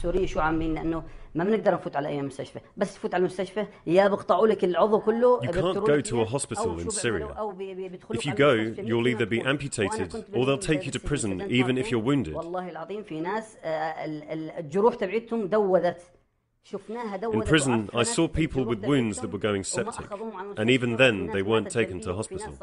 سوريا شو عاملين لأنه ما بنقدر نفوت على أي مستشفى بس تفوت على المستشفى يا بقطعوا لك العضو كله. You can't go to a hospital in Syria. If you go, you'll either be amputated or they'll take you to prison even if you're wounded. والله العظيم في ناس الجروح تبعتهم دوّدت. In prison, I saw people with wounds that were going septic, and even then they weren't taken to hospital.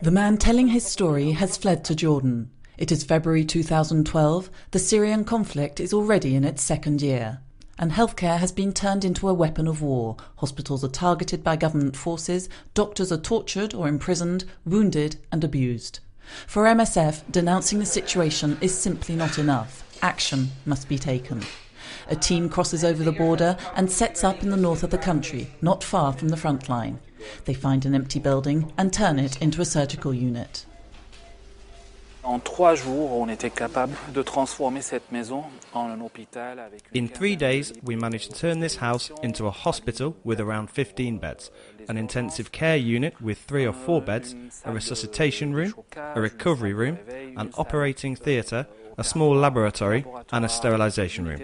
The man telling his story has fled to Jordan. It is February 2012. The Syrian conflict is already in its second year, and healthcare has been turned into a weapon of war. Hospitals are targeted by government forces, doctors are tortured or imprisoned, wounded and abused. For MSF, denouncing the situation is simply not enough. Action must be taken. A team crosses over the border and sets up in the north of the country, not far from the front line. They find an empty building and turn it into a surgical unit. En 3 jours, on était capable de transformer cette maison en un hôpital avec. In 3 days, we managed to turn this house into a hospital with around 15 beds, an intensive care unit with 3 or 4 beds, a resuscitation room, a recovery room, an operating theatre, a small laboratory and a sterilisation room.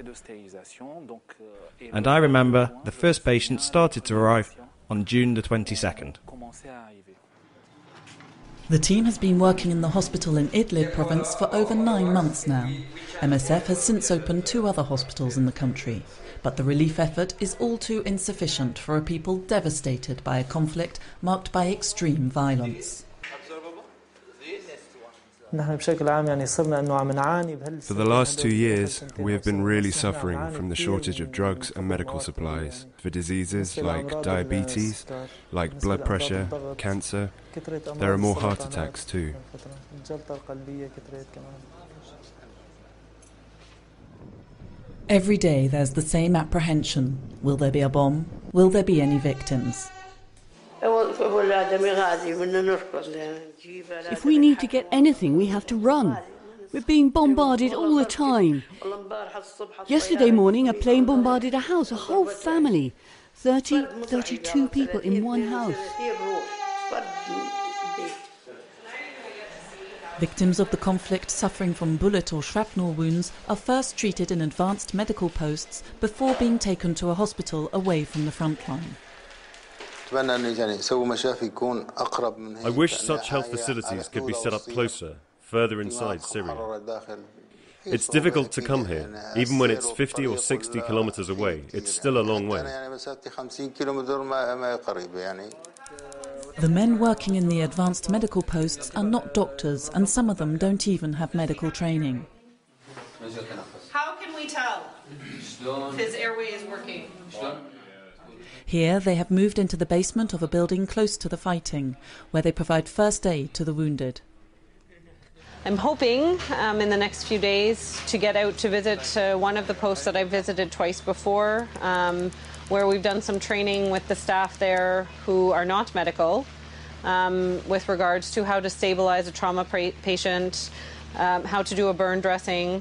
And I remember the first patient started to arrive on June the 22nd. The team has been working in the hospital in Idlib province for over 9 months now. MSF has since opened 2 other hospitals in the country, but the relief effort is all too insufficient for a people devastated by a conflict marked by extreme violence. For the last 2 years, we have been really suffering from the shortage of drugs and medical supplies for diseases like diabetes, like blood pressure, cancer. There are more heart attacks too. Every day there's the same apprehension. Will there be a bomb? Will there be any victims? If we need to get anything, we have to run. We're being bombarded all the time. Yesterday morning, a plane bombarded a house, a whole family. 32 people in one house. Victims of the conflict suffering from bullet or shrapnel wounds are first treated in advanced medical posts before being taken to a hospital away from the front line. I wish such health facilities could be set up closer, further inside Syria. It's difficult to come here, even when it's 50 or 60 kilometers away. It's still a long way. The men working in the advanced medical posts are not doctors, and some of them don't even have medical training. How can we tell if his airway is working? Here they have moved into the basement of a building close to the fighting, where they provide first aid to the wounded. I'm hoping in the next few days to get out to visit one of the posts that I've visited twice before, where we've done some training with the staff there who are not medical, with regards to how to stabilize a trauma patient, how to do a burn dressing,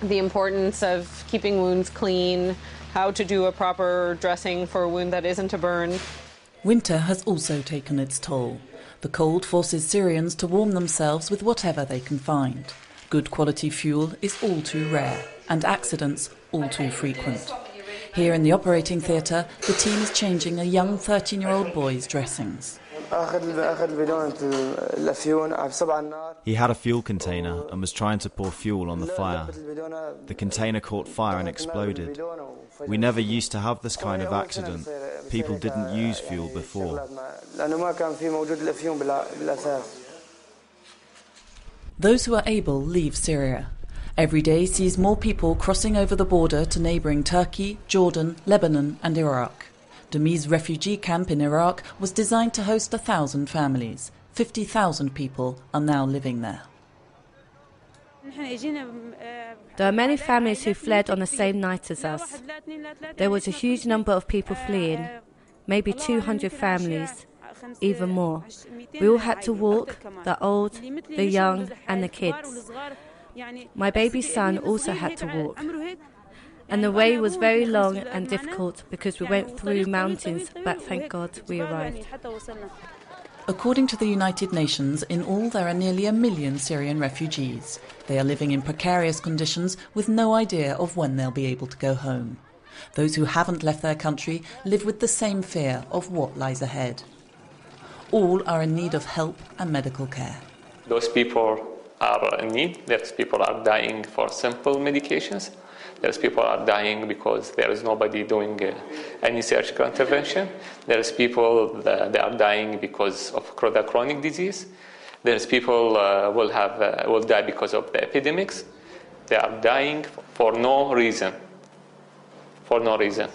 the importance of keeping wounds clean, how to do a proper dressing for a wound that isn't a burn. Winter has also taken its toll. The cold forces Syrians to warm themselves with whatever they can find. Good quality fuel is all too rare, and accidents all too frequent. Here in the operating theatre, the team is changing a young 13-year-old boy's dressings. He had a fuel container and was trying to pour fuel on the fire. The container caught fire and exploded. We never used to have this kind of accident. People didn't use fuel before. Those who are able leave Syria. Every day sees more people crossing over the border to neighbouring Turkey, Jordan, Lebanon and Iraq. Dami's refugee camp in Iraq was designed to host 1,000 families. 50,000 people are now living there. There are many families who fled on the same night as us. There was a huge number of people fleeing, maybe 200 families, even more. We all had to walk, the old, the young and the kids. My baby son also had to walk. And the way was very long and difficult because we went through mountains, but thank God we arrived. According to the United Nations, in all there are nearly 1 million Syrian refugees. They are living in precarious conditions with no idea of when they'll be able to go home. Those who haven't left their country live with the same fear of what lies ahead. All are in need of help and medical care. Those people are in need. Those people are dying for simple medications. Those people are dying because there is nobody doing any surgical intervention. There's people that are dying because of the chronic disease. There's people will die because of the epidemics. They are dying for no reason. For no reason.